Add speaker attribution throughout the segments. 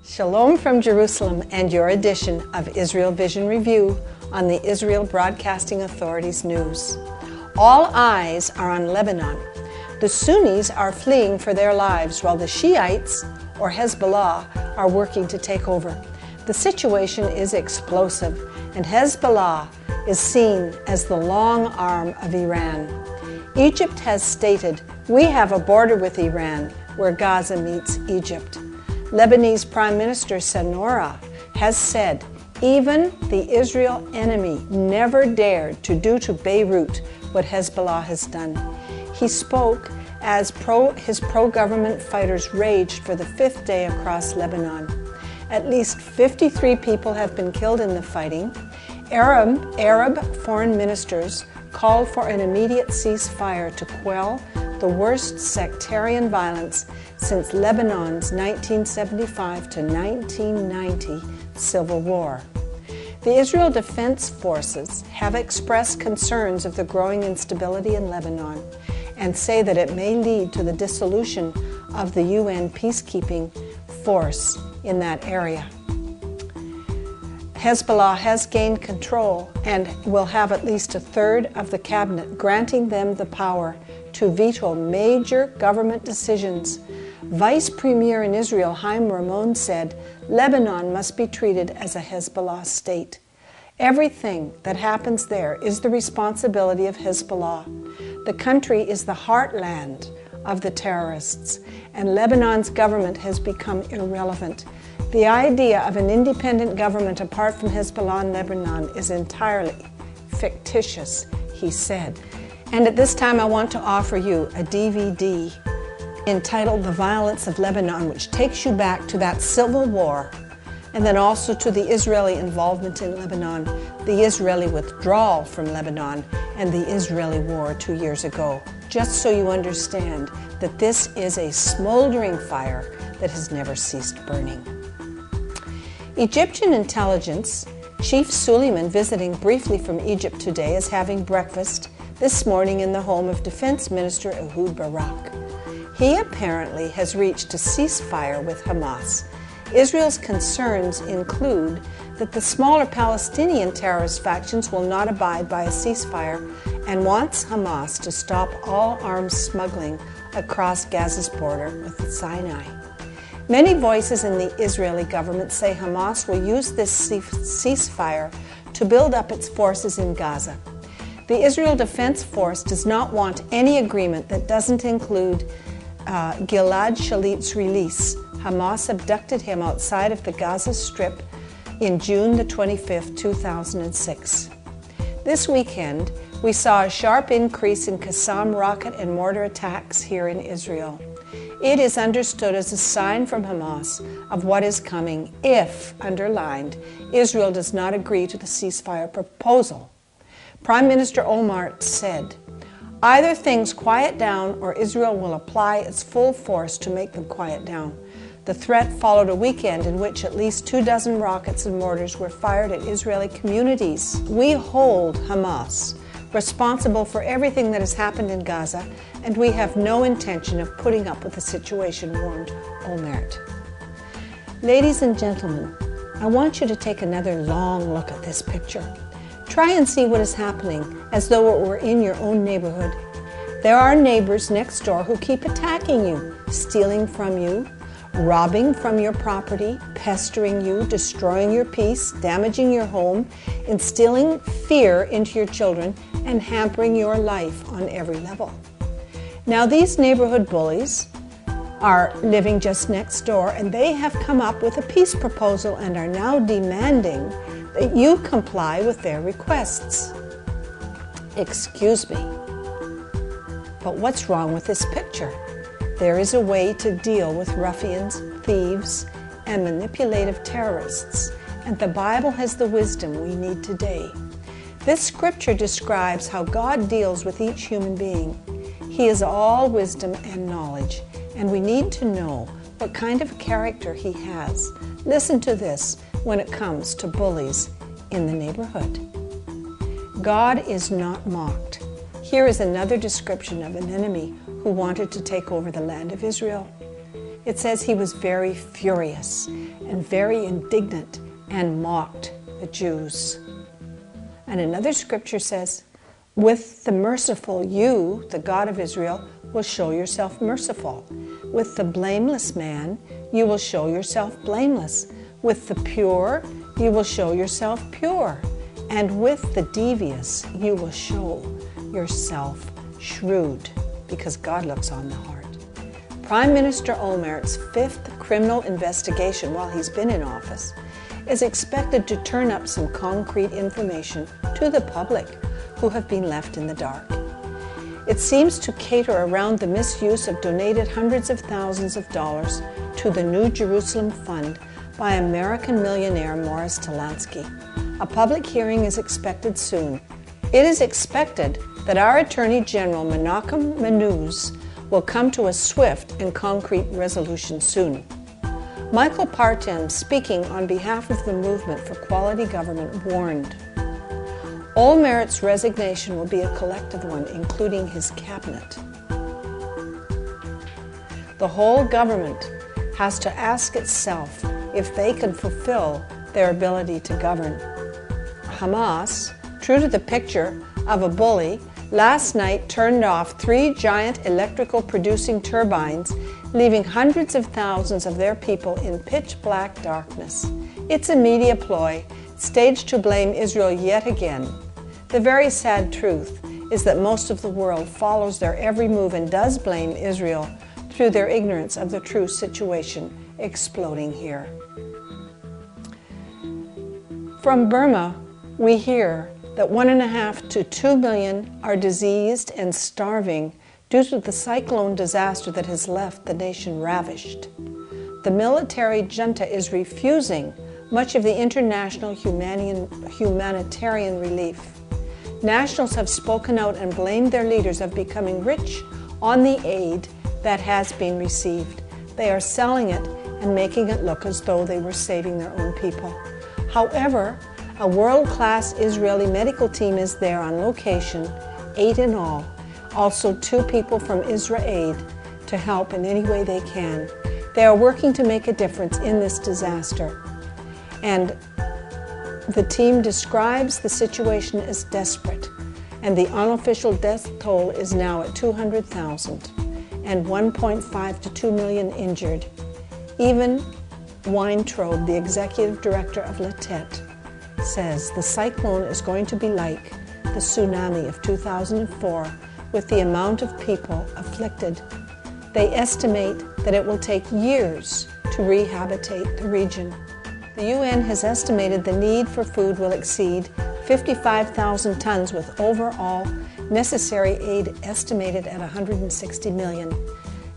Speaker 1: Shalom from Jerusalem and your edition of Israel Vision Review on the Israel Broadcasting Authority's news. All eyes are on Lebanon. The Sunnis are fleeing for their lives while the Shiites, or Hezbollah, are working to take over. The situation is explosive, and Hezbollah is seen as the long arm of Iran. Egypt has stated, "We have a border with Iran where Gaza meets Egypt." Lebanese Prime Minister Senora has said, even the Israel enemy never dared to do to Beirut what Hezbollah has done. He spoke as his pro-government fighters raged for the fifth day across Lebanon. At least 53 people have been killed in the fighting. Arab foreign ministers called for an immediate ceasefire to quell the worst sectarian violence since Lebanon's 1975 to 1990 civil war. The Israel Defense Forces have expressed concerns of the growing instability in Lebanon and say that it may lead to the dissolution of the UN peacekeeping force in that area. Hezbollah has gained control and will have at least a third of the cabinet, granting them the power to veto major government decisions. Vice Premier in Israel, Haim Ramon, said, "Lebanon must be treated as a Hezbollah state. Everything that happens there is the responsibility of Hezbollah. The country is the heartland of the terrorists, and Lebanon's government has become irrelevant. The idea of an independent government apart from Hezbollah in Lebanon is entirely fictitious," he said. And at this time I want to offer you a DVD entitled The Violence of Lebanon, which takes you back to that civil war and then also to the Israeli involvement in Lebanon, the Israeli withdrawal from Lebanon, and the Israeli war 2 years ago, just so you understand that this is a smoldering fire that has never ceased burning. Egyptian intelligence Chief Suleiman, visiting briefly from Egypt today, is having breakfast this morning in the home of Defense Minister Ehud Barak. He apparently has reached a ceasefire with Hamas. Israel's concerns include that the smaller Palestinian terrorist factions will not abide by a ceasefire and wants Hamas to stop all arms smuggling across Gaza's border with Sinai. Many voices in the Israeli government say Hamas will use this ceasefire to build up its forces in Gaza. The Israel Defense Force does not want any agreement that doesn't include Gilad Shalit's release. Hamas abducted him outside of the Gaza Strip in June the 25th, 2006. This weekend, we saw a sharp increase in Qassam rocket and mortar attacks here in Israel. It is understood as a sign from Hamas of what is coming if, underlined, Israel does not agree to the ceasefire proposal. Prime Minister Olmert said, "Either things quiet down or Israel will apply its full force to make them quiet down." The threat followed a weekend in which at least 24 rockets and mortars were fired at Israeli communities. "We hold Hamas responsible for everything that has happened in Gaza, and we have no intention of putting up with the situation," warned Olmert. Ladies and gentlemen, I want you to take another long look at this picture. Try and see what is happening as though it were in your own neighborhood. There are neighbors next door who keep attacking you, stealing from you, robbing from your property, pestering you, destroying your peace, damaging your home, instilling fear into your children, and hampering your life on every level. Now, these neighborhood bullies are living just next door, and they have come up with a peace proposal and are now demanding that you comply with their requests. Excuse me, but what's wrong with this picture? There is a way to deal with ruffians, thieves, and manipulative terrorists, and the Bible has the wisdom we need today. This scripture describes how God deals with each human being. He is all wisdom and knowledge, and we need to know what kind of character He has. Listen to this when it comes to bullies in the neighborhood. God is not mocked. Here is another description of an enemy who wanted to take over the land of Israel. It says he was very furious and very indignant and mocked the Jews. And another scripture says, with the merciful, you, the God of Israel, will show yourself merciful. With the blameless man, you will show yourself blameless. With the pure, you will show yourself pure. And with the devious, you will show yourself shrewd, because God looks on the heart. Prime Minister Olmert's fifth criminal investigation while he's been in office is expected to turn up some concrete information to the public who have been left in the dark. It seems to cater around the misuse of donated hundreds of thousands of dollars to the New Jerusalem Fund by American millionaire Morris Talansky. A public hearing is expected soon. It is expected that our Attorney General Menachem Manouz will come to a swift and concrete resolution soon. Michael Partin, speaking on behalf of the Movement for Quality Government, warned, Olmert's resignation will be a collective one, including his cabinet. The whole government has to ask itself if they can fulfill their ability to govern. Hamas, true to the picture of a bully, last night turned off 3 giant electrical producing turbines, leaving hundreds of thousands of their people in pitch-black darkness. It's a media ploy, staged to blame Israel yet again. The very sad truth is that most of the world follows their every move and does blame Israel through their ignorance of the true situation exploding here. From Burma, we hear that 1.5 to 2 million are diseased and starving due to the cyclone disaster that has left the nation ravished. The military junta is refusing much of the international humanitarian relief. Nationals have spoken out and blamed their leaders of becoming rich on the aid that has been received. They are selling it and making it look as though they were saving their own people. However, a world-class Israeli medical team is there on location, 8 in all. Also 2 people from IsraAid to help in any way they can. They are working to make a difference in this disaster. And the team describes the situation as desperate. And the unofficial death toll is now at 200,000 and 1.5 to 2 million injured. Even Weintraub, the executive director of Latet, says the cyclone is going to be like the tsunami of 2004 with the amount of people afflicted. They estimate that it will take years to rehabilitate the region. The UN has estimated the need for food will exceed 55,000 tons, with overall necessary aid estimated at 160 million.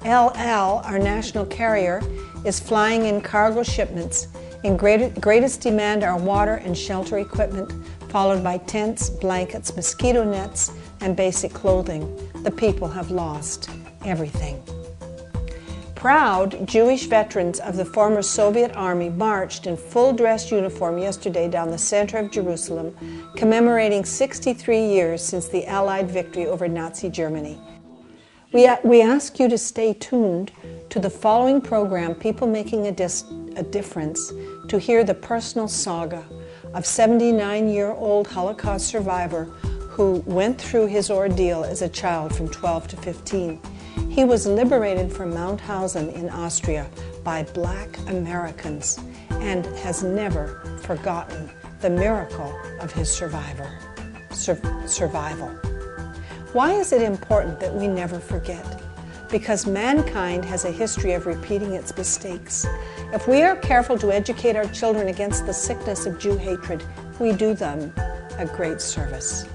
Speaker 1: El Al, our national carrier, is flying in cargo shipments. In greatest demand are water and shelter equipment, followed by tents, blankets, mosquito nets, and basic clothing. The people have lost everything. Proud Jewish veterans of the former Soviet Army marched in full-dress uniform yesterday down the center of Jerusalem, commemorating 63 years since the Allied victory over Nazi Germany. We ask you to stay tuned to the following program, People Making a Difference, to hear the personal saga of 79-year-old Holocaust survivor who went through his ordeal as a child from 12 to 15. He was liberated from Mauthausen in Austria by Black Americans and has never forgotten the miracle of his survival. Why is it important that we never forget? Because mankind has a history of repeating its mistakes. If we are careful to educate our children against the sickness of Jew hatred, we do them a great service.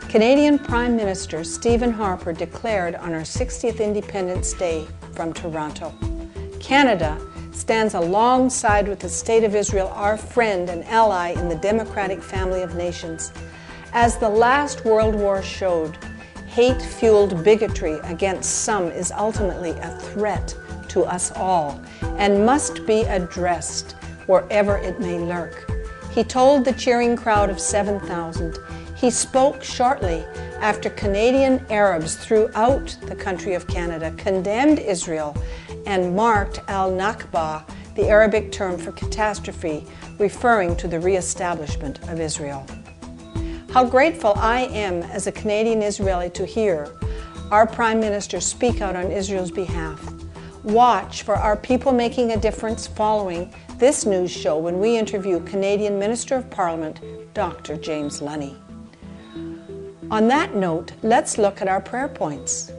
Speaker 1: Canadian Prime Minister Stephen Harper declared on our 60th Independence Day from Toronto, Canada stands alongside with the State of Israel, our friend and ally in the democratic family of nations. As the last World War showed, hate-fueled bigotry against some is ultimately a threat to us all and must be addressed wherever it may lurk. He told the cheering crowd of 7,000. He spoke shortly after Canadian Arabs throughout the country of Canada condemned Israel and marked al-Nakba, the Arabic term for catastrophe, referring to the re-establishment of Israel. How grateful I am as a Canadian Israeli to hear our Prime Minister speak out on Israel's behalf. Watch for our People Making a Difference following this news show when we interview Canadian Minister of Parliament, Dr. James Lunny. On that note, let's look at our prayer points.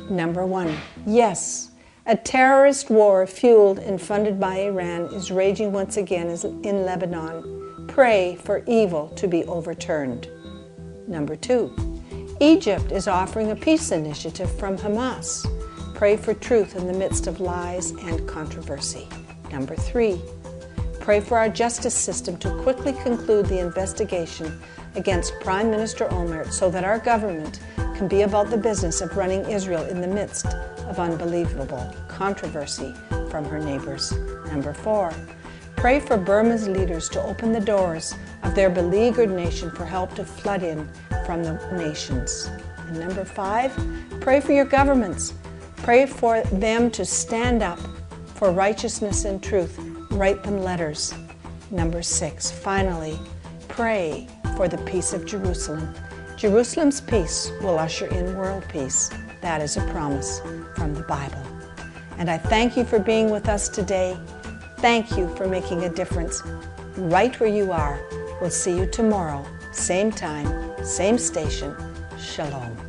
Speaker 1: Number 1, yes, a terrorist war fueled and funded by Iran is raging once again in Lebanon. Pray for evil to be overturned. Number 2, Egypt is offering a peace initiative from Hamas. Pray for truth in the midst of lies and controversy. Number 3, pray for our justice system to quickly conclude the investigation against Prime Minister Olmert so that our government can be about the business of running Israel in the midst of unbelievable controversy from her neighbors. Number 4, pray for Burma's leaders to open the doors of their beleaguered nation for help to flood in from the nations. And number 5, pray for your governments. Pray for them to stand up for righteousness and truth. Write them letters. Number 6, finally, pray for the peace of Jerusalem. Jerusalem's peace will usher in world peace. That is a promise from the Bible. And I thank you for being with us today. Thank you for making a difference right where you are. We'll see you tomorrow, same time, same station. Shalom.